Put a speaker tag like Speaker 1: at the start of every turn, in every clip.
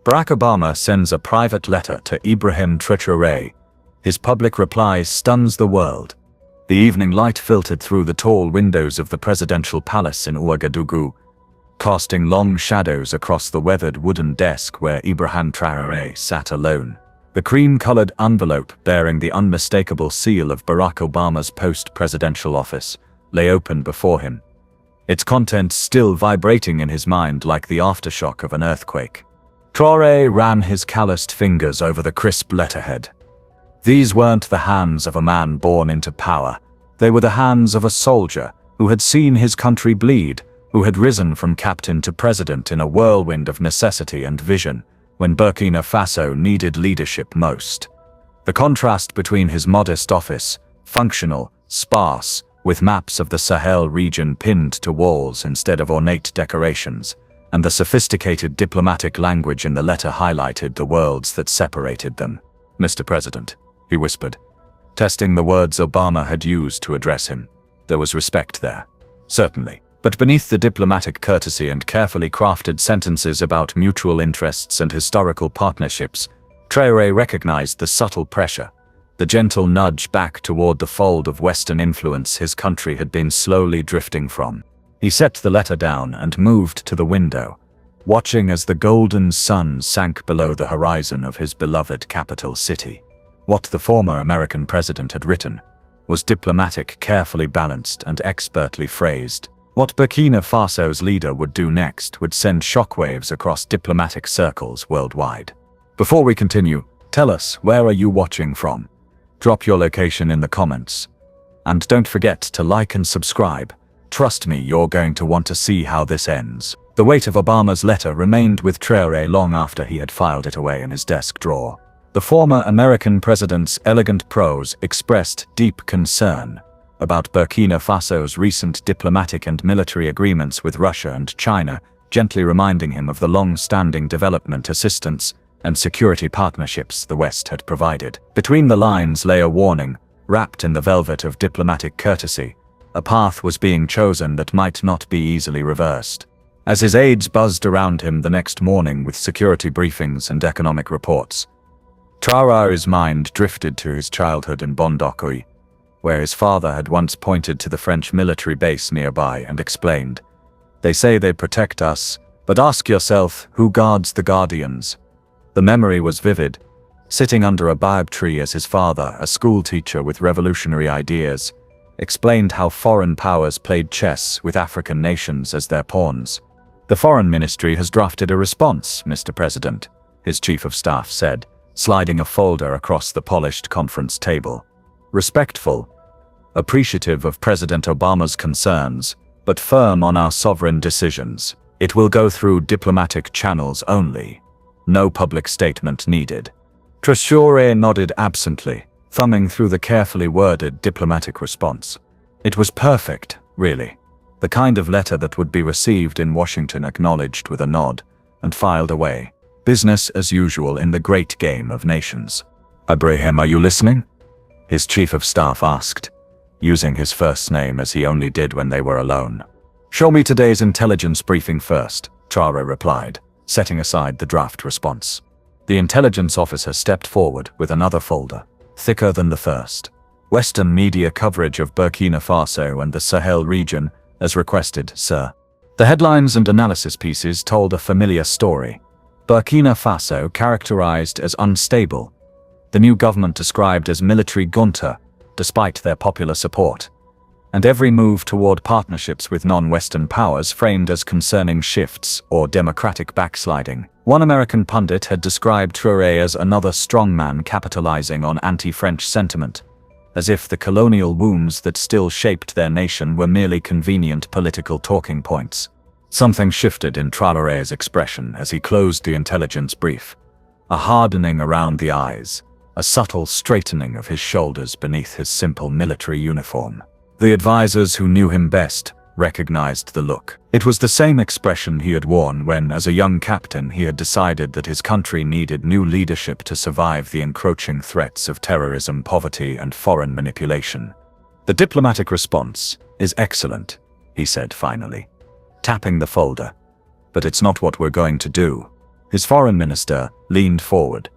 Speaker 1: Barack Obama sends a private letter to Ibrahim Traoré. His public reply stuns the world. The evening light filtered through the tall windows of the presidential palace in Ouagadougou, casting long shadows across the weathered wooden desk where Ibrahim Traoré sat alone. The cream-colored envelope bearing the unmistakable seal of Barack Obama's post-presidential office lay open before him, its contents still vibrating in his mind like the aftershock of an earthquake. Traoré ran his calloused fingers over the crisp letterhead. These weren't the hands of a man born into power. They were the hands of a soldier who had seen his country bleed, who had risen from captain to president in a whirlwind of necessity and vision when Burkina Faso needed leadership most. The contrast between his modest office, functional, sparse, with maps of the Sahel region pinned to walls instead of ornate decorations, and the sophisticated diplomatic language in the letter highlighted the worlds that separated them. "Mr. President," he whispered, testing the words Obama had used to address him. There was respect there. Certainly. But beneath the diplomatic courtesy and carefully crafted sentences about mutual interests and historical partnerships, Traoré recognized the subtle pressure, the gentle nudge back toward the fold of Western influence his country had been slowly drifting from. He set the letter down and moved to the window, watching as the golden sun sank below the horizon of his beloved capital city. What the former American president had written was diplomatic, carefully balanced, and expertly phrased. What Burkina Faso's leader would do next would send shockwaves across diplomatic circles worldwide. Before we continue, tell us, where are you watching from? Drop your location in the comments. And don't forget to like and subscribe. Trust me, you're going to want to see how this ends. The weight of Obama's letter remained with Traoré long after he had filed it away in his desk drawer. The former American president's elegant prose expressed deep concern about Burkina Faso's recent diplomatic and military agreements with Russia and China, gently reminding him of the long-standing development assistance and security partnerships the West had provided. Between the lines lay a warning, wrapped in the velvet of diplomatic courtesy. A path was being chosen that might not be easily reversed. As his aides buzzed around him the next morning with security briefings and economic reports, Traoré's mind drifted to his childhood in Bondokouy, where his father had once pointed to the French military base nearby and explained, "They say they protect us, but ask yourself, who guards the guardians?" The memory was vivid, sitting under a baobab tree as his father, a schoolteacher with revolutionary ideas, explained how foreign powers played chess with African nations as their pawns. "The Foreign Ministry has drafted a response, Mr. President," his chief of staff said, sliding a folder across the polished conference table. "Respectful, appreciative of President Obama's concerns, but firm on our sovereign decisions. It will go through diplomatic channels only. No public statement needed." Traoré nodded absently, thumbing through the carefully worded diplomatic response. It was perfect, really. The kind of letter that would be received in Washington, acknowledged with a nod, and filed away. Business as usual in the great game of nations. "Ibrahim, are you listening?" his chief of staff asked, using his first name as he only did when they were alone. "Show me today's intelligence briefing first," Traoré replied, setting aside the draft response. The intelligence officer stepped forward with another folder, thicker than the first. "Western media coverage of Burkina Faso and the Sahel region, as requested, sir." The headlines and analysis pieces told a familiar story. Burkina Faso characterized as unstable. The new government described as military junta, despite their popular support. And every move toward partnerships with non-Western powers framed as concerning shifts or democratic backsliding. One American pundit had described Traoré as another strongman capitalizing on anti-French sentiment, as if the colonial wounds that still shaped their nation were merely convenient political talking points. Something shifted in Traoré's expression as he closed the intelligence brief. A hardening around the eyes, a subtle straightening of his shoulders beneath his simple military uniform. The advisors who knew him best recognized the look. It was the same expression he had worn when, as a young captain, he had decided that his country needed new leadership to survive the encroaching threats of terrorism, poverty, and foreign manipulation. "The diplomatic response is excellent," he said finally, tapping the folder. "But it's not what we're going to do. His foreign minister leaned forward.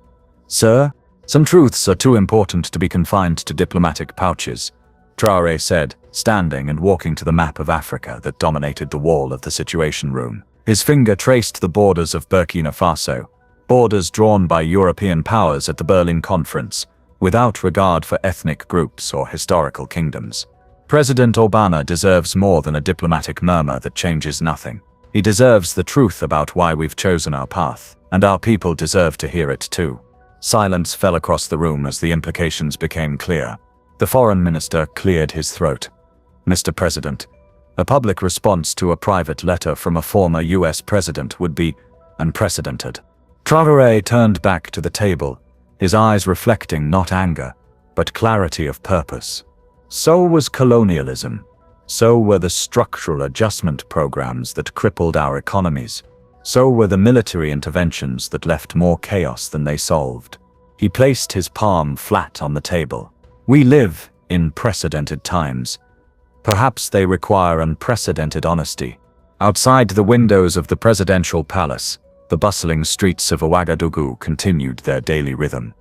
Speaker 1: "Sir, some truths are too important to be confined to diplomatic pouches," Traoré said, standing and walking to the map of Africa that dominated the wall of the Situation Room. His finger traced the borders of Burkina Faso, borders drawn by European powers at the Berlin Conference, without regard for ethnic groups or historical kingdoms. President Obama deserves more than a diplomatic murmur that changes nothing. He deserves the truth about why we've chosen our path, and our people deserve to hear it too. Silence fell across the room as the implications became clear. The foreign minister cleared his throat. "Mr. President, a public response to a private letter from a former US president would be unprecedented." Traoré turned back to the table, his eyes reflecting not anger, but clarity of purpose. So was colonialism. So were the structural adjustment programs that crippled our economies. So were the military interventions that left more chaos than they solved. He placed his palm flat on the table. We live in precedented times. Perhaps they require unprecedented honesty. Outside the windows of the presidential palace, the bustling streets of Ouagadougou continued their daily rhythm.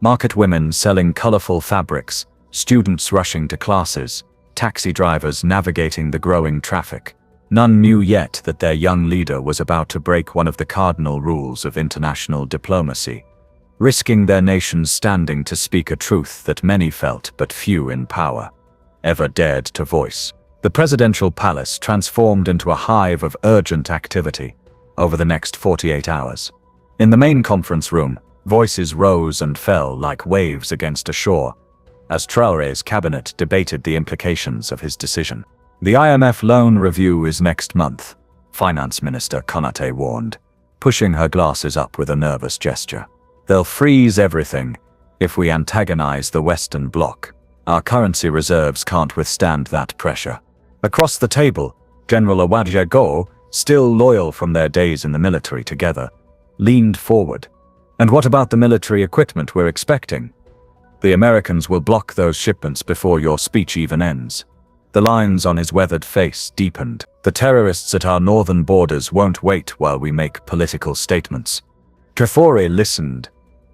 Speaker 1: Market women selling colorful fabrics, students rushing to classes, taxi drivers navigating the growing traffic. None knew yet that their young leader was about to break one of the cardinal rules of international diplomacy, risking their nation's standing to speak a truth that many felt but few in power ever dared to voice. The presidential palace transformed into a hive of urgent activity over the next 48 hours. In the main conference room, voices rose and fell like waves against a shore, as Traoré's cabinet debated the implications of his decision. "The IMF loan review is next month," Finance Minister Konaté warned, pushing her glasses up with a nervous gesture. "They'll freeze everything if we antagonize the Western Bloc. Our currency reserves can't withstand that pressure." Across the table, General Ouagadougou, still loyal from their days in the military together, leaned forward. "And what about the military equipment we're expecting? The Americans will block those shipments before your speech even ends." The lines on his weathered face deepened. "The terrorists at our northern borders won't wait while we make political statements." Traoré listened,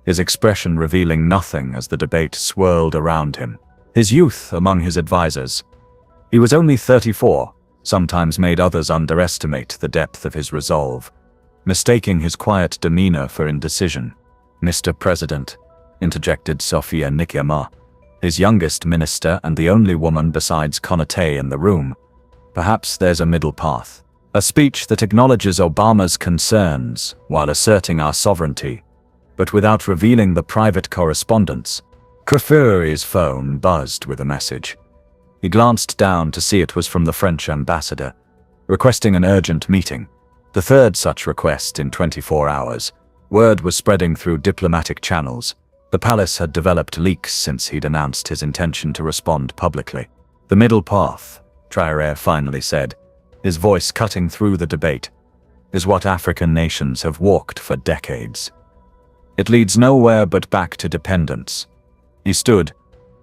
Speaker 1: his expression revealing nothing as the debate swirled around him. His youth among his advisors. He was only 34, sometimes made others underestimate the depth of his resolve, mistaking his quiet demeanor for indecision. "Mr. President," interjected Sophia Nikema, his youngest minister and the only woman besides Konaté in the room, "perhaps there's a middle path. A speech that acknowledges Obama's concerns while asserting our sovereignty, but without revealing the private correspondence." Traoré's phone buzzed with a message. He glanced down to see it was from the French ambassador, requesting an urgent meeting. The third such request in 24 hours. Word was spreading through diplomatic channels. The palace had developed leaks since he'd announced his intention to respond publicly. "The middle path," Traoré finally said, his voice cutting through the debate, "is what African nations have walked for decades. It leads nowhere but back to dependence." He stood,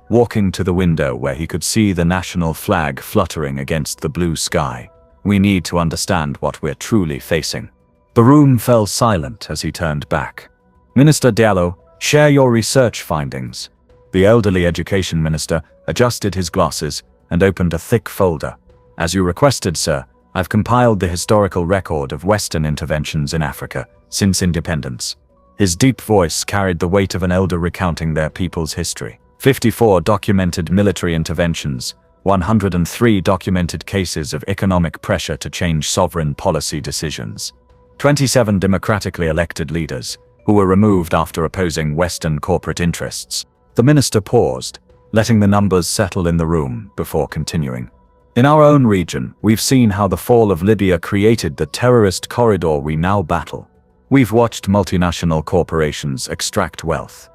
Speaker 1: walking to the window where he could see the national flag fluttering against the blue sky. "We need to understand what we're truly facing." The room fell silent as he turned back. "Minister Diallo, share your research findings." The elderly education minister adjusted his glasses and opened a thick folder. "As you requested, sir, I've compiled the historical record of Western interventions in Africa since independence." His deep voice carried the weight of an elder recounting their people's history. 54 documented military interventions, 103 documented cases of economic pressure to change sovereign policy decisions, 27 democratically elected leaders who were removed after opposing Western corporate interests. The minister paused, letting the numbers settle in the room before continuing. "In our own region, we've seen how the fall of Libya created the terrorist corridor we now battle. We've watched multinational corporations extract wealth.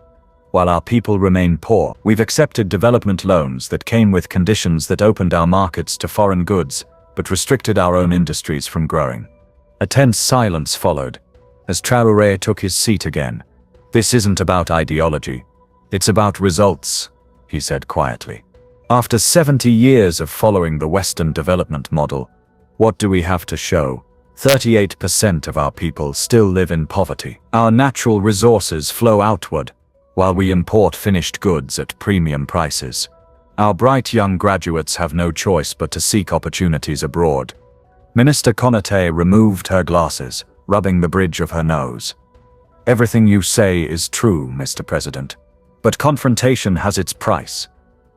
Speaker 1: While our people remain poor, we've accepted development loans that came with conditions that opened our markets to foreign goods, but restricted our own industries from growing." A tense silence followed, as Traoré took his seat again. "This isn't about ideology. It's about results," he said quietly. "After 70 years of following the Western development model, what do we have to show? 38% of our people still live in poverty. Our natural resources flow outward, while we import finished goods at premium prices. Our bright young graduates have no choice but to seek opportunities abroad. Minister Konate removed her glasses, rubbing the bridge of her nose. Everything you say is true, Mr. President. But confrontation has its price.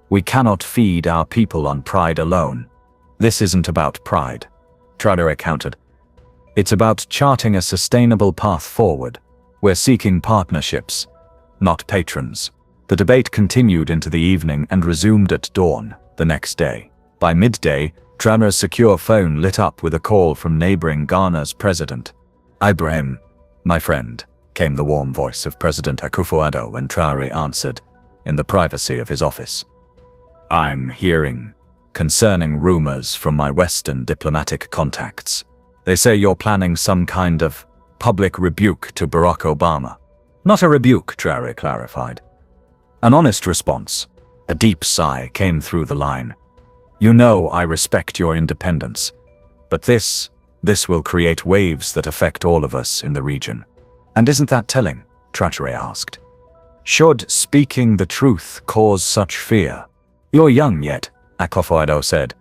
Speaker 1: We cannot feed our people on pride alone. This isn't about pride, Traoré countered. It's about charting a sustainable path forward. We're seeking partnerships, not patrons. The debate continued into the evening and resumed at dawn the next day. By midday, Traoré's secure phone lit up with a call from neighboring Ghana's president. Ibrahim, my friend, came the warm voice of President Akufo-Addo when Traoré answered, in the privacy of his office. I'm hearing concerning rumors from my Western diplomatic contacts. They say you're planning some kind of public rebuke to Barack Obama. Not a rebuke, Traoré clarified. An honest response. A deep sigh came through the line. You know I respect your independence, but this will create waves that affect all of us in the region. And isn't that telling? Traoré asked. Should speaking the truth cause such fear? You're young yet, Akufo-Addo said,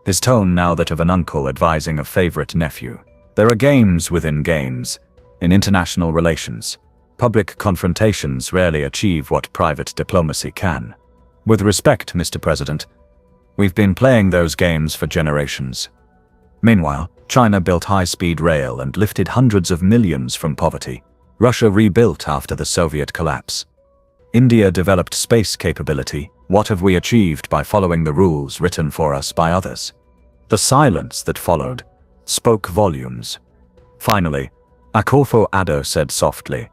Speaker 1: his tone now that of an uncle advising a favorite nephew. There are games within games. In international relations, public confrontations rarely achieve what private diplomacy can. With respect, Mr. President, we've been playing those games for generations. Meanwhile, China built high-speed rail and lifted hundreds of millions from poverty. Russia rebuilt after the Soviet collapse. India developed space capability. What have we achieved by following the rules written for us by others? The silence that followed spoke volumes. Finally, Akufo-Addo said softly,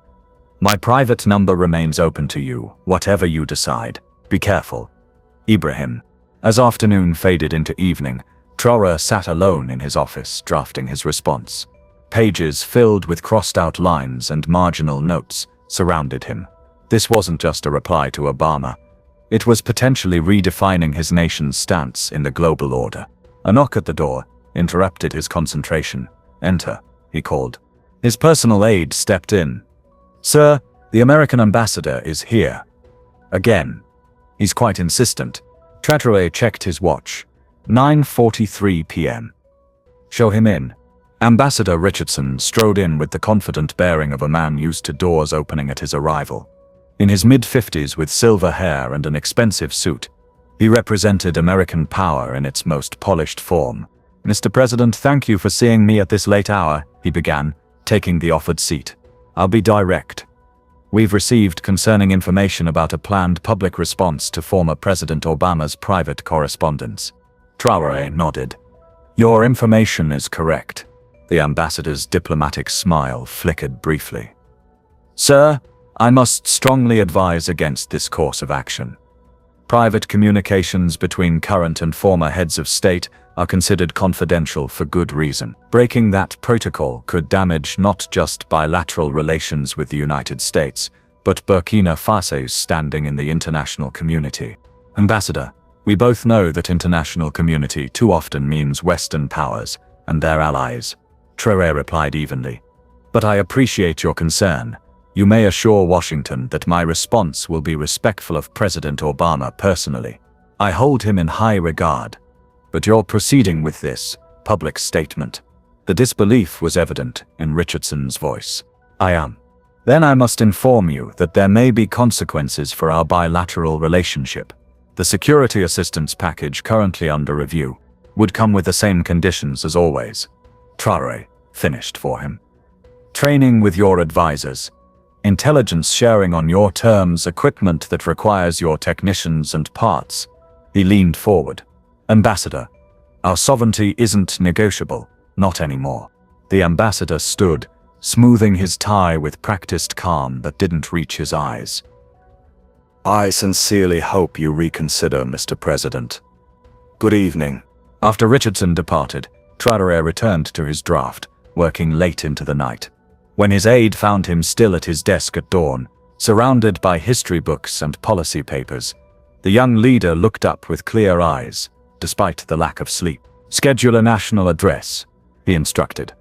Speaker 1: My private number remains open to you, whatever you decide. Be careful. Ibrahim. As afternoon faded into evening, Traoré sat alone in his office drafting his response. Pages filled with crossed-out lines and marginal notes surrounded him. This wasn't just a reply to Obama. It was potentially redefining his nation's stance in the global order. A knock at the door interrupted his concentration. Enter, he called. His personal aide stepped in. Sir, the American ambassador is here. Again. He's quite insistent. Traoré checked his watch. 9:43 p.m. Show him in. Ambassador Richardson strode in with the confident bearing of a man used to doors opening at his arrival. In his mid-50s with silver hair and an expensive suit, he represented American power in its most polished form. Mr. President, thank you for seeing me at this late hour, he began, taking the offered seat. I'll be direct. We've received concerning information about a planned public response to former President Obama's private correspondence. Traoré nodded. Your information is correct. The ambassador's diplomatic smile flickered briefly. Sir, I must strongly advise against this course of action. Private communications between current and former heads of state are considered confidential for good reason. Breaking that protocol could damage not just bilateral relations with the United States, but Burkina Faso's standing in the international community. Ambassador, we both know that international community too often means Western powers and their allies. Traoré replied evenly. But I appreciate your concern. You may assure Washington that my response will be respectful of President Obama personally. I hold him in high regard. But you're proceeding with this public statement. The disbelief was evident in Richardson's voice. I am. Then I must inform you that there may be consequences for our bilateral relationship. The security assistance package currently under review would come with the same conditions as always. Traoré finished for him. Training with your advisors. Intelligence sharing on your terms, equipment that requires your technicians and parts. He leaned forward. Ambassador, our sovereignty isn't negotiable, not anymore. The ambassador stood, smoothing his tie with practiced calm that didn't reach his eyes. I sincerely hope you reconsider, Mr. President. Good evening. After Richardson departed, Traoré returned to his draft, working late into the night. When his aide found him still at his desk at dawn, surrounded by history books and policy papers, the young leader looked up with clear eyes, despite the lack of sleep. Schedule a national address, he instructed.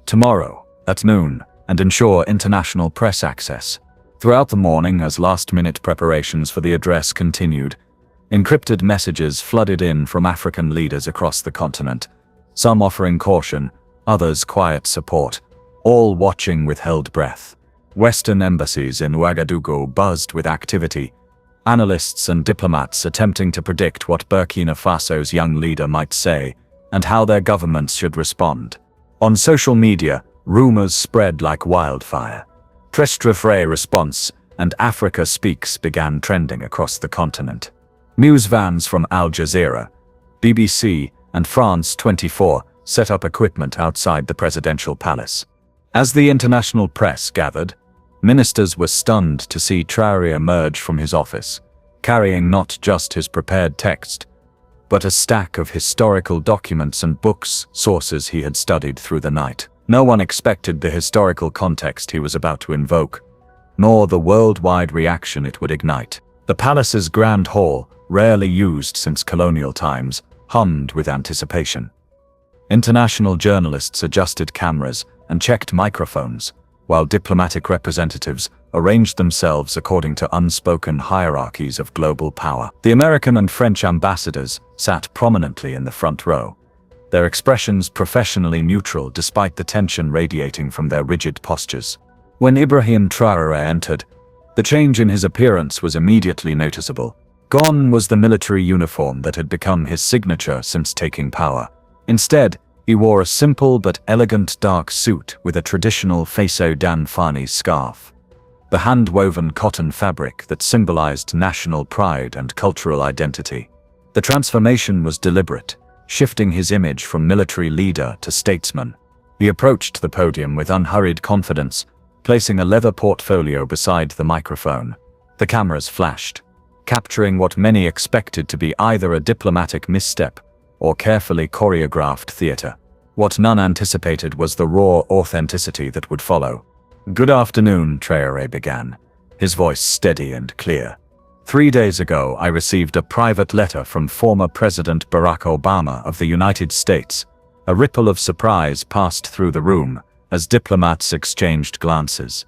Speaker 1: tomorrow, at noon, and ensure international press access. Throughout the morning, as last-minute preparations for the address continued, encrypted messages flooded in from African leaders across the continent, some offering caution, others quiet support, all watching with held breath. Western embassies in Ouagadougou buzzed with activity, analysts and diplomats attempting to predict what Burkina Faso's young leader might say and how their governments should respond. On social media, rumors spread like wildfire. Ibrahim Traoré response and Africa Speaks began trending across the continent. News vans from Al Jazeera, BBC, and France 24 set up equipment outside the presidential palace. As the international press gathered, ministers were stunned to see Traoré emerge from his office, carrying not just his prepared text, but a stack of historical documents and books, sources he had studied through the night. No one expected the historical context he was about to invoke, nor the worldwide reaction it would ignite. The palace's grand hall, rarely used since colonial times, hummed with anticipation. International journalists adjusted cameras and checked microphones, while diplomatic representatives arranged themselves according to unspoken hierarchies of global power. The American and French ambassadors sat prominently in the front row, their expressions professionally neutral despite the tension radiating from their rigid postures. When Ibrahim Traoré entered, the change in his appearance was immediately noticeable. Gone was the military uniform that had become his signature since taking power. Instead, he wore a simple but elegant dark suit with a traditional faisceau d'Anfani scarf, the hand-woven cotton fabric that symbolized national pride and cultural identity. The transformation was deliberate, shifting his image from military leader to statesman. He approached the podium with unhurried confidence, placing a leather portfolio beside the microphone. The cameras flashed, capturing what many expected to be either a diplomatic misstep or carefully choreographed theater. What none anticipated was the raw authenticity that would follow. "Good afternoon," Traoré began, his voice steady and clear. "3 days ago, I received a private letter from former President Barack Obama of the United States." A ripple of surprise passed through the room as diplomats exchanged glances.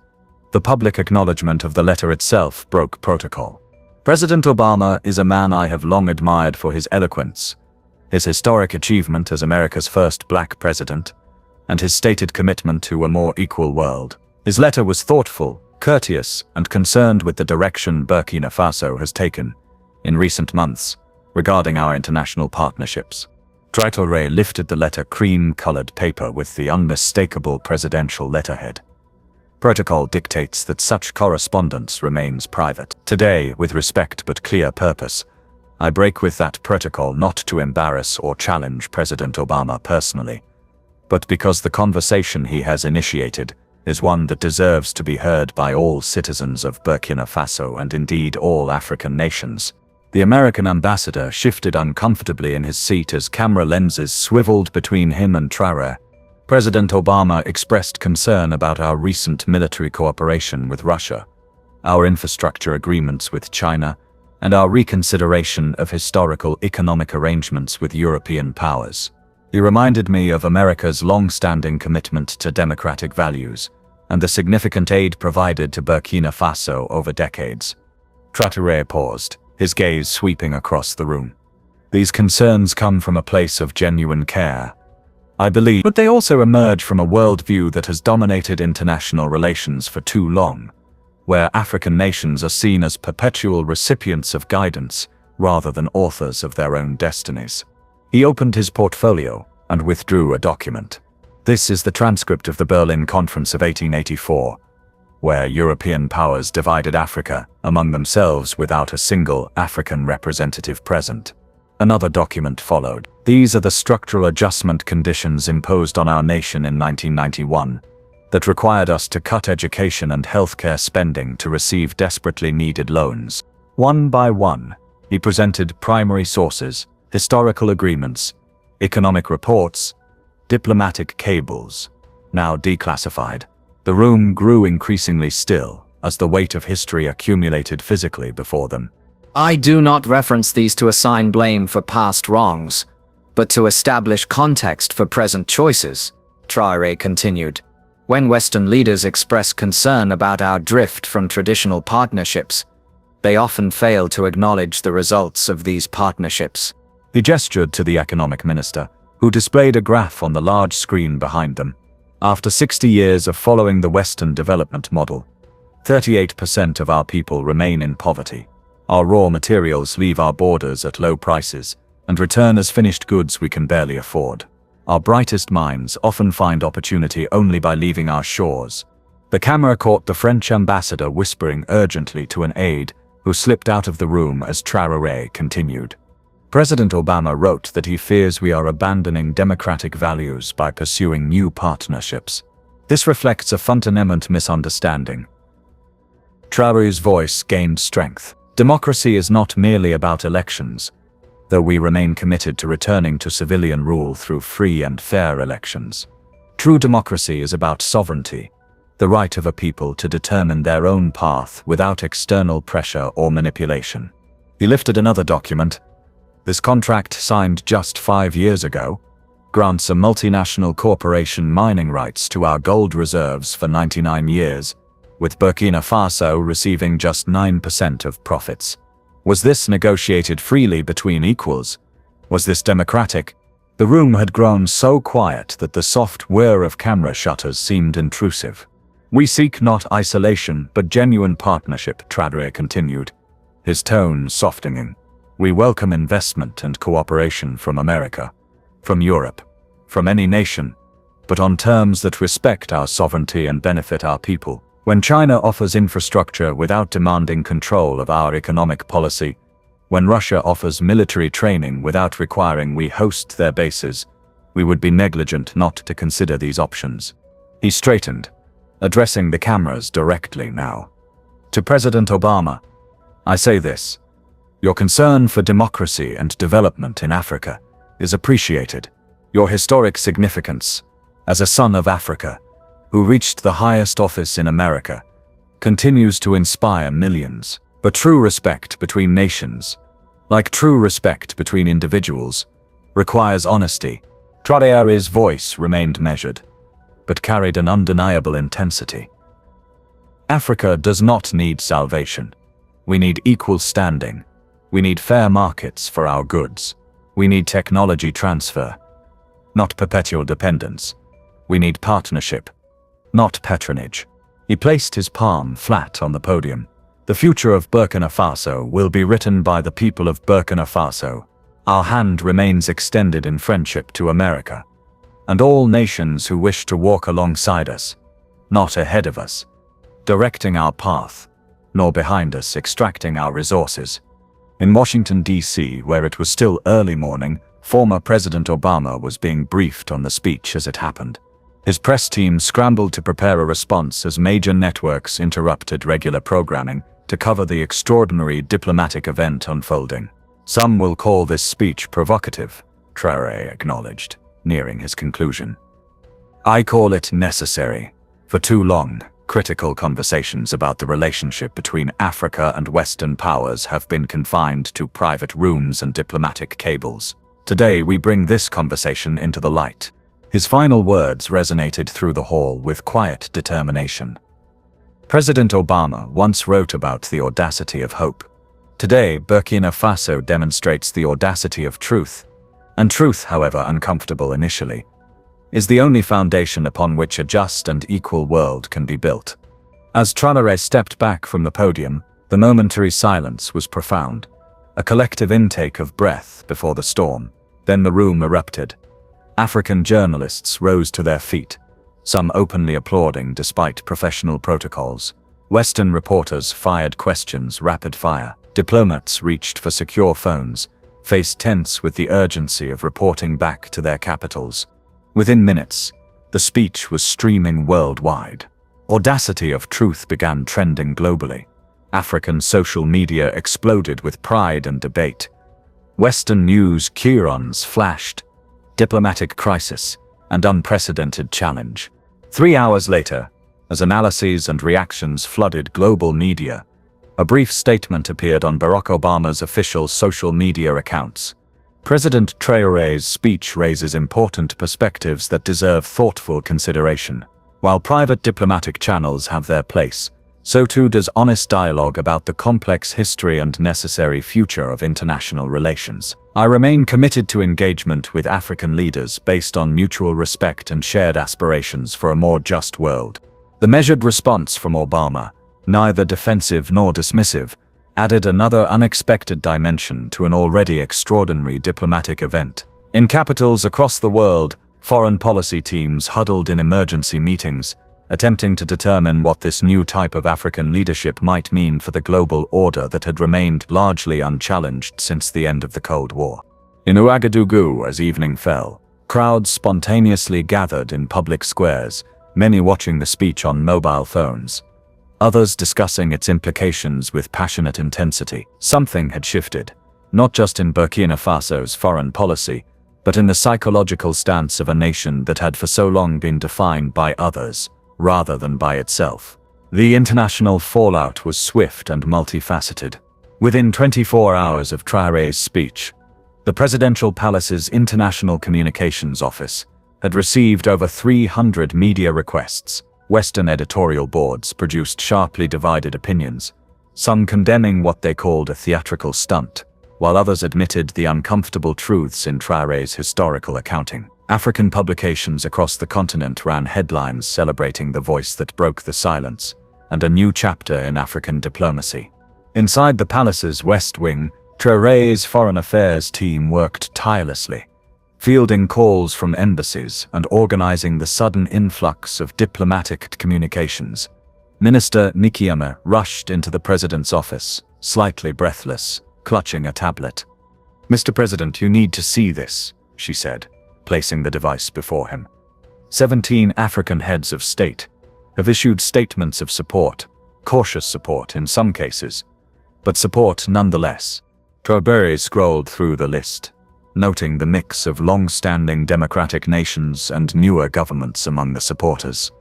Speaker 1: The public acknowledgement of the letter itself broke protocol. "President Obama is a man I have long admired for his eloquence, his historic achievement as America's first black president, and his stated commitment to a more equal world." His letter was thoughtful, courteous, and concerned with the direction Burkina Faso has taken in recent months regarding our international partnerships. Traoré lifted the letter cream-colored paper with the unmistakable presidential letterhead. "Protocol dictates that such correspondence remains private. Today, with respect but clear purpose, I break with that protocol not to embarrass or challenge President Obama personally, but because the conversation he has initiated is one that deserves to be heard by all citizens of Burkina Faso and indeed all African nations." The American ambassador shifted uncomfortably in his seat as camera lenses swiveled between him and Traoré. President Obama expressed concern about our recent military cooperation with Russia, our infrastructure agreements with China, and our reconsideration of historical economic arrangements with European powers. He reminded me of America's long-standing commitment to democratic values and the significant aid provided to Burkina Faso over decades. Traoré paused, his gaze sweeping across the room. "These concerns come from a place of genuine care, I believe, but they also emerge from a worldview that has dominated international relations for too long, where African nations are seen as perpetual recipients of guidance rather than authors of their own destinies." He opened his portfolio and withdrew a document. "This is the transcript of the Berlin Conference of 1884, where European powers divided Africa among themselves without a single African representative present." Another document followed. "These are the structural adjustment conditions imposed on our nation in 1991 that required us to cut education and healthcare spending to receive desperately needed loans." One by one, he presented primary sources, historical agreements, economic reports, diplomatic cables, now declassified. The room grew increasingly still as the weight of history accumulated physically before them.
Speaker 2: "I do not reference these to assign blame for past wrongs, but to establish context for present choices," Traoré continued. When Western leaders express concern about our drift from traditional partnerships, they often fail to acknowledge the results of these partnerships.
Speaker 1: He gestured to the economic minister, who displayed a graph on the large screen behind them. After 60 years of following the Western development model, 38% of our people remain in poverty. Our raw materials leave our borders at low prices and return as finished goods we can barely afford. Our brightest minds often find opportunity only by leaving our shores. The camera caught the French ambassador whispering urgently to an aide who slipped out of the room as Traoré continued. President Obama wrote that he fears we are abandoning democratic values by pursuing new partnerships. This reflects a fundamental misunderstanding. Traoré's voice gained strength. Democracy is not merely about elections, though we remain committed to returning to civilian rule through free and fair elections. True democracy is about sovereignty, the right of a people to determine their own path without external pressure or manipulation. He lifted another document. This contract, signed just 5 years ago, grants a multinational corporation mining rights to our gold reserves for 99 years, with Burkina Faso receiving just 9% of profits. Was this negotiated freely between equals? Was this democratic? The room had grown so quiet that the soft whir of camera shutters seemed intrusive. We seek not isolation but genuine partnership, Traoré continued, his tone softening. We welcome investment and cooperation from America, from Europe, from any nation, but on terms that respect our sovereignty and benefit our people. When China offers infrastructure without demanding control of our economic policy, when Russia offers military training without requiring we host their bases, we would be negligent not to consider these options. He straightened, addressing the cameras directly now. To President Obama, I say this. Your concern for democracy and development in Africa is appreciated. Your historic significance, as a son of Africa, who reached the highest office in America, continues to inspire millions. But true respect between nations, like true respect between individuals, requires honesty. Traoré's voice remained measured, but carried an undeniable intensity. Africa does not need salvation. We need equal standing. We need fair markets for our goods. We need technology transfer, not perpetual dependence. We need partnership, not patronage. He placed his palm flat on the podium. The future of Burkina Faso will be written by the people of Burkina Faso. Our hand remains extended in friendship to America, and all nations who wish to walk alongside us, not ahead of us, directing our path, nor behind us extracting our resources. In Washington, D.C., where it was still early morning, former President Obama was being briefed on the speech as it happened. His press team scrambled to prepare a response as major networks interrupted regular programming to cover the extraordinary diplomatic event unfolding. Some will call this speech provocative, Traoré acknowledged, nearing his conclusion. I call it necessary. For too long, critical conversations about the relationship between Africa and Western powers have been confined to private rooms and diplomatic cables. Today we bring this conversation into the light. His final words resonated through the hall with quiet determination. President Obama once wrote about the audacity of hope. Today, Burkina Faso demonstrates the audacity of truth. And truth, however uncomfortable initially, is the only foundation upon which a just and equal world can be built. As Traoré stepped back from the podium, the momentary silence was profound, a collective intake of breath before the storm. Then the room erupted. African journalists rose to their feet, some openly applauding despite professional protocols. Western reporters fired questions rapid fire. Diplomats reached for secure phones, faced tense with the urgency of reporting back to their capitals. Within minutes, the speech was streaming worldwide. Audacity of truth began trending globally. African social media exploded with pride and debate. Western news chyrons flashed. Diplomatic crisis and unprecedented challenge. 3 hours later, as analyses and reactions flooded global media, a brief statement appeared on Barack Obama's official social media accounts. President Traoré's speech raises important perspectives that deserve thoughtful consideration. While private diplomatic channels have their place, so too does honest dialogue about the complex history and necessary future of international relations. I remain committed to engagement with African leaders based on mutual respect and shared aspirations for a more just world. The measured response from Obama, neither defensive nor dismissive, added another unexpected dimension to an already extraordinary diplomatic event. In capitals across the world, foreign policy teams huddled in emergency meetings, attempting to determine what this new type of African leadership might mean for the global order that had remained largely unchallenged since the end of the Cold War. In Ouagadougou, as evening fell, crowds spontaneously gathered in public squares, many watching the speech on mobile phones, others discussing its implications with passionate intensity. Something had shifted, not just in Burkina Faso's foreign policy, but in the psychological stance of a nation that had for so long been defined by others, rather than by itself. The international fallout was swift and multifaceted. Within 24 hours of Traoré's speech, the Presidential Palace's International Communications Office had received over 300 media requests. Western editorial boards produced sharply divided opinions, some condemning what they called a theatrical stunt, while others admitted the uncomfortable truths in Traoré's historical accounting. African publications across the continent ran headlines celebrating the voice that broke the silence, and a new chapter in African diplomacy. Inside the palace's West Wing, Traoré's foreign affairs team worked tirelessly, fielding calls from embassies and organizing the sudden influx of diplomatic communications. Minister Nikiame rushed into the president's office, slightly breathless, clutching a tablet. "Mr. President, you need to see this," she said, placing the device before him. 17 African heads of state have issued statements of support, cautious support in some cases, but support nonetheless. Traoré scrolled through the list, noting the mix of long-standing democratic nations and newer governments among the supporters.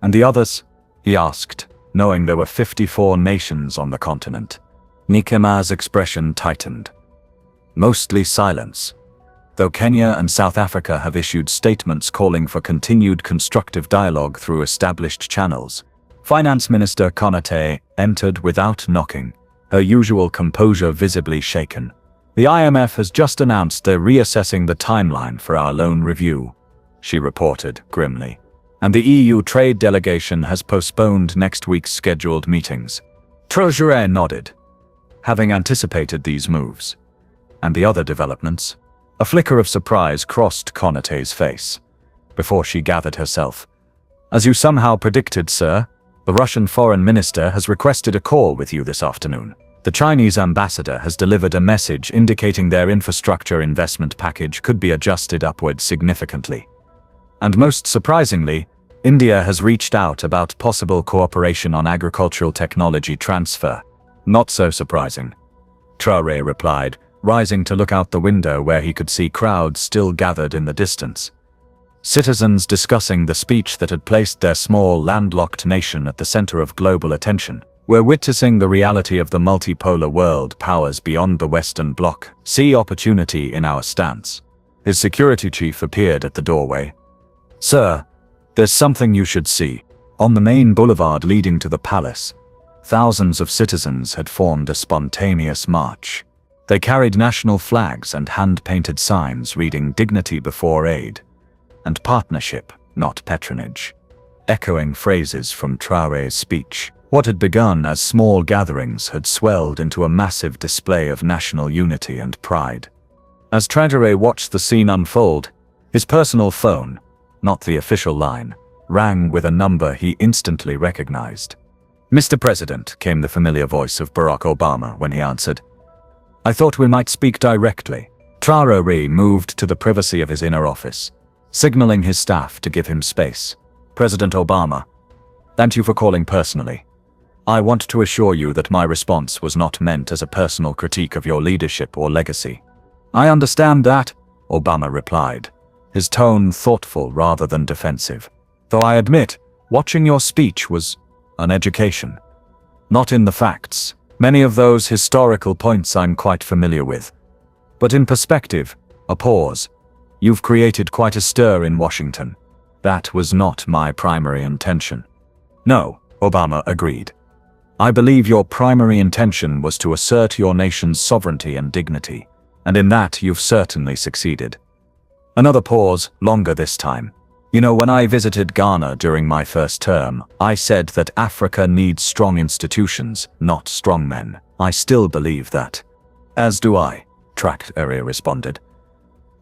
Speaker 1: "And the others?" he asked, knowing there were 54 nations on the continent. Nikiame's expression tightened. "Mostly silence. Though Kenya and South Africa have issued statements calling for continued constructive dialogue through established channels." Finance Minister Konate entered without knocking, her usual composure visibly shaken. "The IMF has just announced they're reassessing the timeline for our loan review," she reported grimly. "And the EU trade delegation has postponed next week's scheduled meetings." Traoré nodded, having anticipated these moves. "And the other developments?" A flicker of surprise crossed Konate's face, before she gathered herself. "As you somehow predicted, sir, the Russian foreign minister has requested a call with you this afternoon. The Chinese ambassador has delivered a message indicating their infrastructure investment package could be adjusted upward significantly. And most surprisingly, India has reached out about possible cooperation on agricultural technology transfer." "Not so surprising," Traoré replied, rising to look out the window where he could see crowds still gathered in the distance. Citizens discussing the speech that had placed their small landlocked nation at the center of global attention. "We're witnessing the reality of the multipolar world, powers beyond the Western Bloc see opportunity in our stance." His security chief appeared at the doorway. "Sir, there's something you should see." On the main boulevard leading to the palace, thousands of citizens had formed a spontaneous march. They carried national flags and hand-painted signs reading "Dignity before aid" and "Partnership, not patronage," echoing phrases from Traoré's speech. What had begun as small gatherings had swelled into a massive display of national unity and pride. As Traoré watched the scene unfold, his personal phone, not the official line, rang with a number he instantly recognized. "Mr. President," came the familiar voice of Barack Obama when he answered. "I thought we might speak directly." Traoré moved to the privacy of his inner office, signaling his staff to give him space. "President Obama, thank you for calling personally. I want to assure you that my response was not meant as a personal critique of your leadership or legacy." "I understand that," Obama replied, his tone thoughtful rather than defensive. "Though I admit, watching your speech was an education. Not in the facts. Many of those historical points I'm quite familiar with. But in perspective, a pause. You've created quite a stir in Washington. That was not my primary intention. No, Obama agreed. I believe your primary intention was to assert your nation's sovereignty and dignity, and in that you've certainly succeeded. Another pause, longer this time. You know, when I visited Ghana during my first term, I said that Africa needs strong institutions, not strong men. I still believe that. As do I, Traoré responded.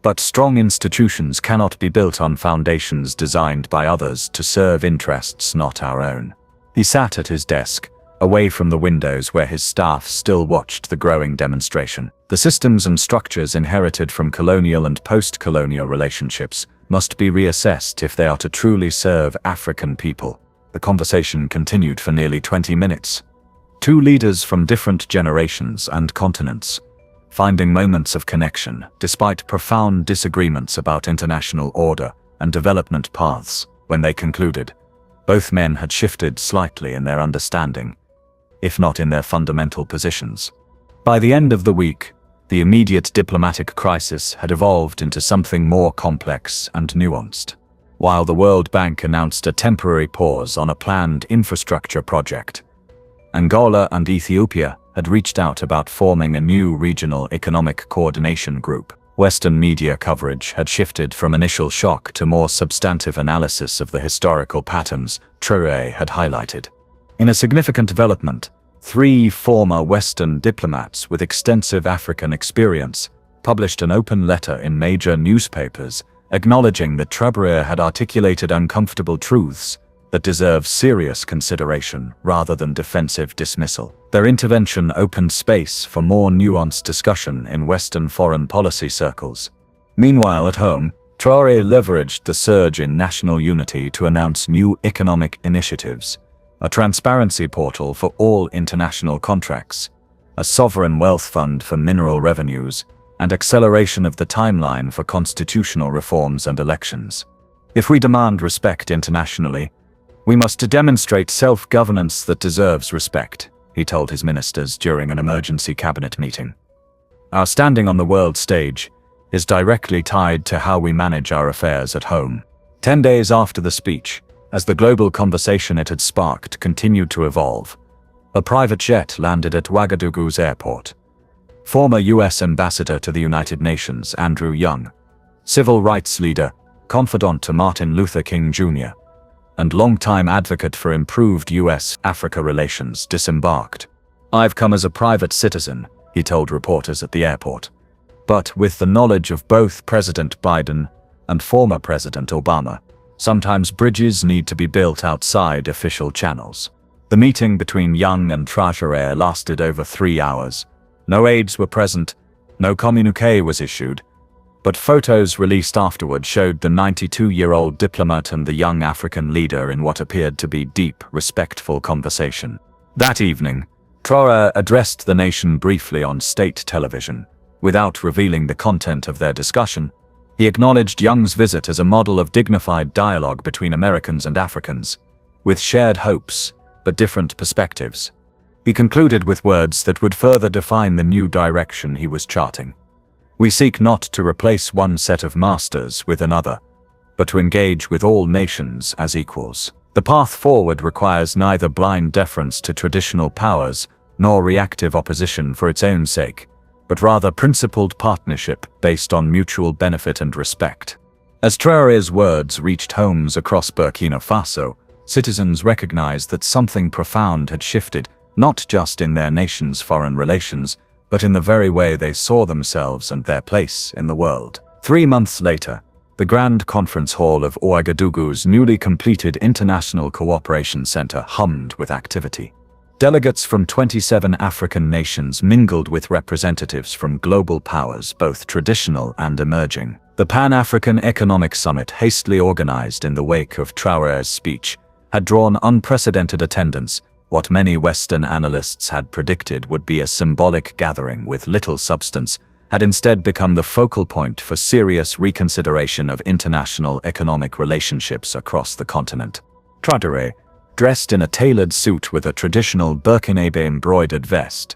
Speaker 1: But strong institutions cannot be built on foundations designed by others to serve interests not our own. He sat at his desk, away from the windows where his staff still watched the growing demonstration. The systems and structures inherited from colonial and post-colonial relationships must be reassessed if they are to truly serve African people. The conversation continued for nearly 20 minutes. Two leaders from different generations and continents, finding moments of connection despite profound disagreements about international order and development paths. When they concluded, both men had shifted slightly in their understanding, if not in their fundamental positions. By the end of the week, the immediate diplomatic crisis had evolved into something more complex and nuanced. While the World Bank announced a temporary pause on a planned infrastructure project, Angola and Ethiopia had reached out about forming a new regional economic coordination group. Western media coverage had shifted from initial shock to more substantive analysis of the historical patterns Traoré had highlighted. In a significant development, 3 former Western diplomats with extensive African experience published an open letter in major newspapers acknowledging that Traoré had articulated uncomfortable truths that deserve serious consideration rather than defensive dismissal. Their intervention opened space for more nuanced discussion in Western foreign policy circles. Meanwhile, at home, Traoré leveraged the surge in national unity to announce new economic initiatives: a transparency portal for all international contracts, a sovereign wealth fund for mineral revenues, and acceleration of the timeline for constitutional reforms and elections. If we demand respect internationally, we must demonstrate self-governance that deserves respect, he told his ministers during an emergency cabinet meeting. Our standing on the world stage is directly tied to how we manage our affairs at home. 10 days after the speech, as the global conversation it had sparked continued to evolve, a private jet landed at Ouagadougou's airport. Former U.S. Ambassador to the United Nations Andrew Young, civil rights leader, confidant to Martin Luther King Jr., and longtime advocate for improved U.S.-Africa relations, disembarked. "I've come as a private citizen," he told reporters at the airport, "but with the knowledge of both President Biden and former President Obama. Sometimes bridges need to be built outside official channels." The meeting between Young and Traoré lasted over 3 hours. No aides were present, no communiqué was issued, but photos released afterward showed the 92-year-old diplomat and the young African leader in what appeared to be deep, respectful conversation. That evening, Traoré addressed the nation briefly on state television. Without revealing the content of their discussion, he acknowledged Young's visit as a model of dignified dialogue between Americans and Africans, with shared hopes but different perspectives. He concluded with words that would further define the new direction he was charting. "We seek not to replace one set of masters with another, but to engage with all nations as equals. The path forward requires neither blind deference to traditional powers nor reactive opposition for its own sake, but rather principled partnership based on mutual benefit and respect." As Traoré's words reached homes across Burkina Faso, citizens recognized that something profound had shifted, not just in their nation's foreign relations, but in the very way they saw themselves and their place in the world. 3 months later, the Grand Conference Hall of Ouagadougou's newly completed International Cooperation Center hummed with activity. Delegates from 27 African nations mingled with representatives from global powers, both traditional and emerging. The Pan-African Economic Summit, hastily organized in the wake of Traoré's speech, had drawn unprecedented attendance. What many Western analysts had predicted would be a symbolic gathering with little substance had instead become the focal point for serious reconsideration of international economic relationships across the continent. Traoré, dressed in a tailored suit with a traditional Burkinabe embroidered vest,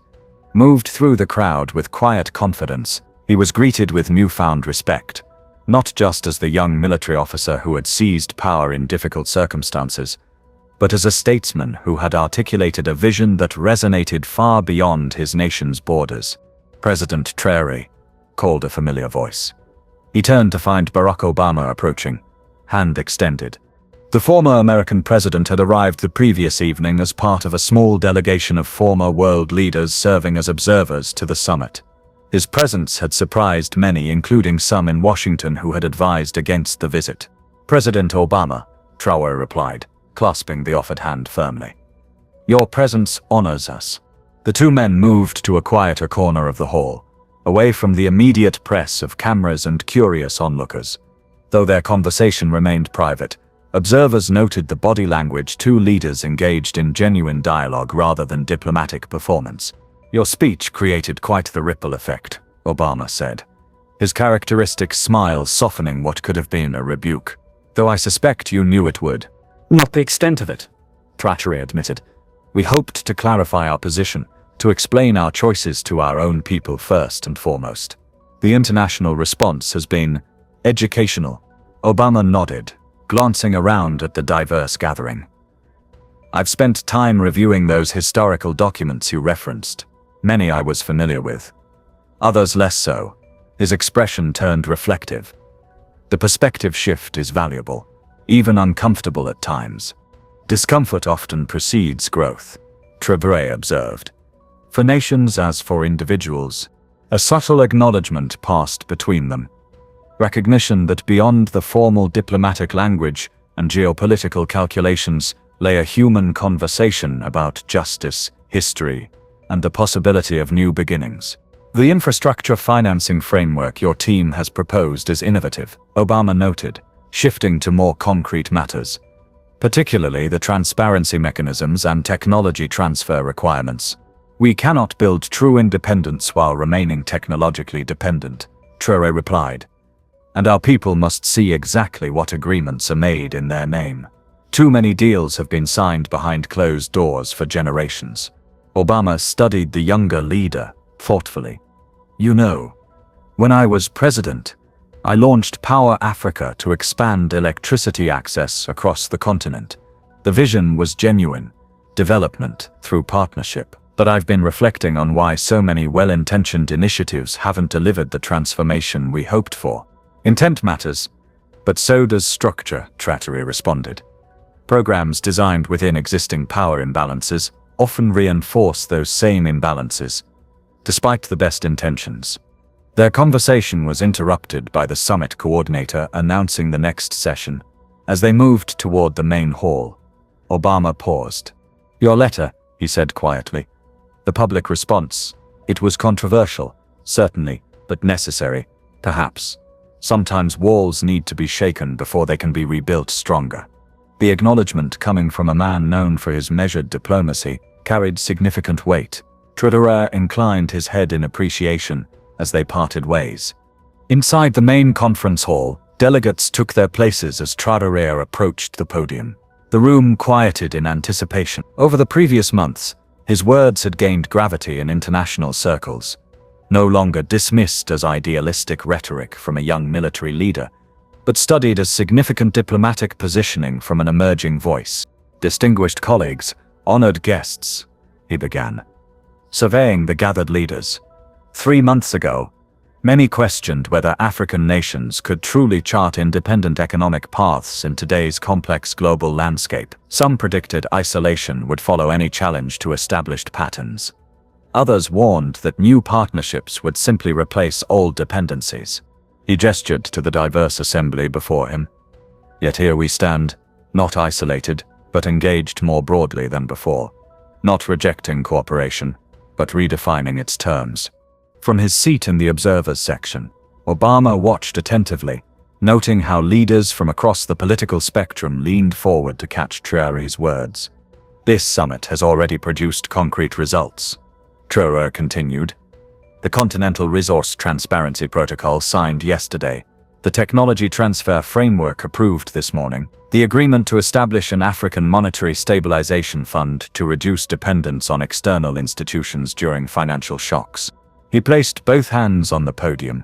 Speaker 1: moved through the crowd with quiet confidence, He was greeted with newfound respect, not just as the young military officer who had seized power in difficult circumstances, but as a statesman who had articulated a vision that resonated far beyond his nation's borders. "President Traoré," called a familiar voice. He turned to find Barack Obama approaching, hand extended. The former American president had arrived the previous evening as part of a small delegation of former world leaders serving as observers to the summit. His presence had surprised many, including some in Washington who had advised against the visit. "President Obama," Traoré replied, clasping the offered hand firmly. "Your presence honors us." The two men moved to a quieter corner of the hall, away from the immediate press of cameras and curious onlookers. Though their conversation remained private, observers noted the body language two leaders engaged in genuine dialogue rather than diplomatic performance. "Your speech created quite the ripple effect," Obama said, his characteristic smile softening what could have been a rebuke. "Though I suspect you knew it would." "Not the extent of it," Traoré admitted. "We hoped to clarify our position, to explain our choices to our own people first and foremost. The international response has been educational." Obama nodded, glancing around at the diverse gathering. "I've spent time reviewing those historical documents you referenced. Many I was familiar with. Others less so." His expression turned reflective. "The perspective shift is valuable, even uncomfortable at times. Discomfort often precedes growth," Traoré observed. "For nations as for individuals, a subtle acknowledgement passed between them. Recognition that beyond the formal diplomatic language and geopolitical calculations lay a human conversation about justice, history, and the possibility of new beginnings. The infrastructure financing framework your team has proposed is innovative," Obama noted, shifting to more concrete matters, particularly the transparency mechanisms and technology transfer requirements. "We cannot build true independence while remaining technologically dependent," Traoré replied. "And our people must see exactly what agreements are made in their name. Too many deals have been signed behind closed doors for generations." Obama studied the younger leader thoughtfully. "You know, when I was president, I launched Power Africa to expand electricity access across the continent. The vision was genuine, development through partnership. But I've been reflecting on why so many well-intentioned initiatives haven't delivered the transformation we hoped for. Intent matters, but so does structure," Traoré responded. "Programs designed within existing power imbalances often reinforce those same imbalances, despite the best intentions." Their conversation was interrupted by the summit coordinator announcing the next session. As they moved toward the main hall, Obama paused. "Your letter," he said quietly. "The public response. It was controversial, certainly, but necessary, perhaps. Sometimes walls need to be shaken before they can be rebuilt stronger." The acknowledgement coming from a man known for his measured diplomacy carried significant weight. Traoré inclined his head in appreciation as they parted ways. Inside the main conference hall, delegates took their places as Traoré approached the podium. The room quieted in anticipation. Over the previous months, his words had gained gravity in international circles. No longer dismissed as idealistic rhetoric from a young military leader, but studied as significant diplomatic positioning from an emerging voice. "Distinguished colleagues, honored guests," he began, surveying the gathered leaders. 3 months ago, many questioned whether African nations could truly chart independent economic paths in today's complex global landscape. Some predicted isolation would follow any challenge to established patterns. Others warned that new partnerships would simply replace old dependencies. He gestured to the diverse assembly before him. "Yet here we stand, not isolated, but engaged more broadly than before. Not rejecting cooperation, but redefining its terms." From his seat in the observers section, Obama watched attentively, noting how leaders from across the political spectrum leaned forward to catch Traoré's words. "This summit has already produced concrete results," Traoré continued. "The Continental Resource Transparency Protocol signed yesterday, the Technology Transfer Framework approved this morning, the agreement to establish an African Monetary Stabilization Fund to reduce dependence on external institutions during financial shocks. He placed both hands on the podium,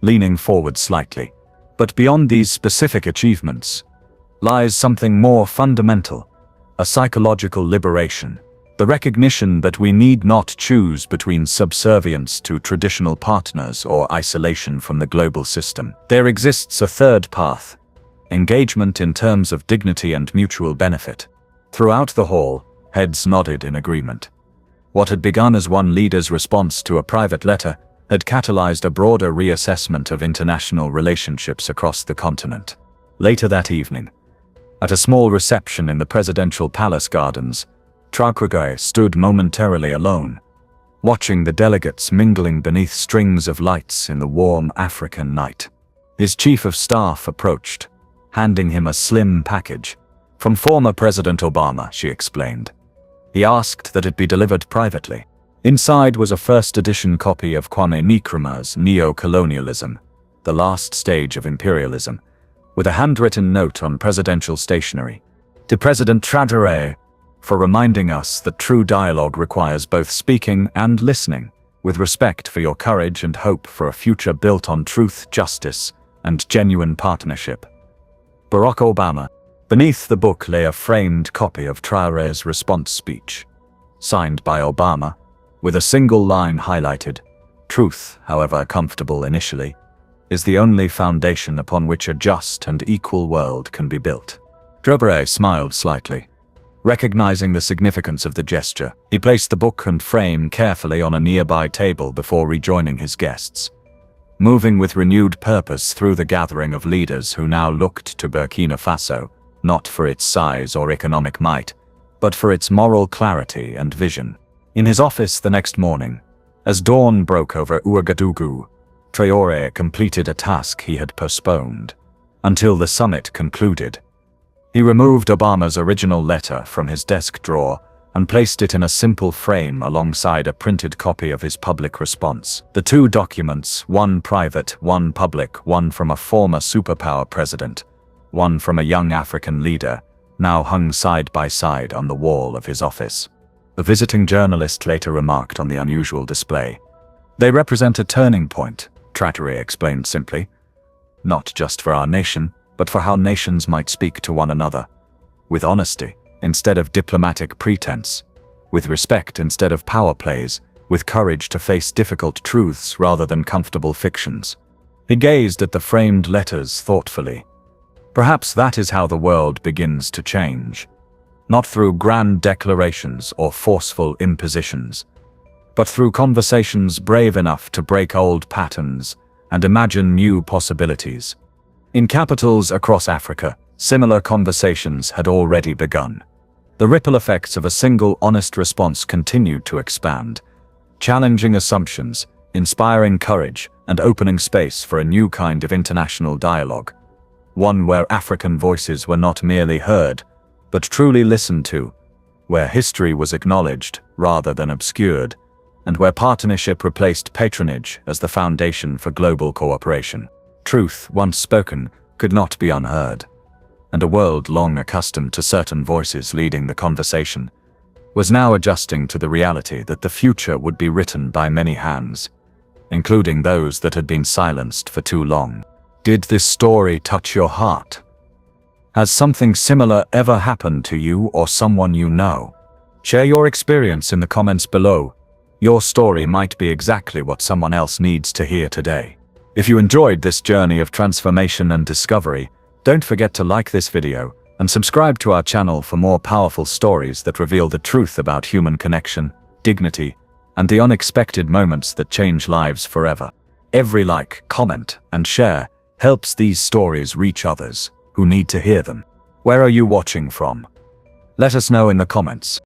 Speaker 1: leaning forward slightly. But beyond these specific achievements lies something more fundamental, a psychological liberation, the recognition that we need not choose between subservience to traditional partners or isolation from the global system. There exists a third path, engagement in terms of dignity and mutual benefit. Throughout the hall, heads nodded in agreement. What had begun as one leader's response to a private letter had catalyzed a broader reassessment of international relationships across the continent. Later that evening, at a small reception in the presidential palace gardens, Traoré stood momentarily alone, watching the delegates mingling beneath strings of lights in the warm African night. His chief of staff approached, handing him a slim package. From former President Obama, she explained. He asked that it be delivered privately. Inside was a first-edition copy of Kwame Nkrumah's Neo-Colonialism, the last stage of imperialism, with a handwritten note on presidential stationery. To President Traoré, for reminding us that true dialogue requires both speaking and listening, with respect for your courage and hope for a future built on truth, justice, and genuine partnership. Barack Obama. Beneath the book lay a framed copy of Traoré's response speech, signed by Obama, with a single line highlighted. Truth, however comfortable initially, is the only foundation upon which a just and equal world can be built. Traoré smiled slightly. Recognizing the significance of the gesture, he placed the book and frame carefully on a nearby table before rejoining his guests. Moving with renewed purpose through the gathering of leaders who now looked to Burkina Faso, not for its size or economic might, but for its moral clarity and vision. In his office the next morning, as dawn broke over Ouagadougou, Traoré completed a task he had postponed until the summit concluded. He removed Obama's original letter from his desk drawer and placed it in a simple frame alongside a printed copy of his public response. The two documents, one private, one public, one from a former superpower president, one from a young African leader, now hung side by side on the wall of his office. The visiting journalist later remarked on the unusual display. They represent a turning point, Traoré explained simply. Not just for our nation, but for how nations might speak to one another. With honesty, instead of diplomatic pretense. With respect instead of power plays. With courage to face difficult truths rather than comfortable fictions. He gazed at the framed letters thoughtfully. Perhaps that is how the world begins to change. Not through grand declarations or forceful impositions, but through conversations brave enough to break old patterns and imagine new possibilities. In capitals across Africa, similar conversations had already begun. The ripple effects of a single honest response continued to expand, challenging assumptions, inspiring courage, and opening space for a new kind of international dialogue. One where African voices were not merely heard, but truly listened to, where history was acknowledged rather than obscured, and where partnership replaced patronage as the foundation for global cooperation. Truth, once spoken, could not be unheard, and a world long accustomed to certain voices leading the conversation was now adjusting to the reality that the future would be written by many hands, including those that had been silenced for too long. Did this story touch your heart? Has something similar ever happened to you or someone you know? Share your experience in the comments below. Your story might be exactly what someone else needs to hear today. If you enjoyed this journey of transformation and discovery, don't forget to like this video and subscribe to our channel for more powerful stories that reveal the truth about human connection, dignity, and the unexpected moments that change lives forever. Every like, comment, and share helps these stories reach others who need to hear them. Where are you watching from? Let us know in the comments.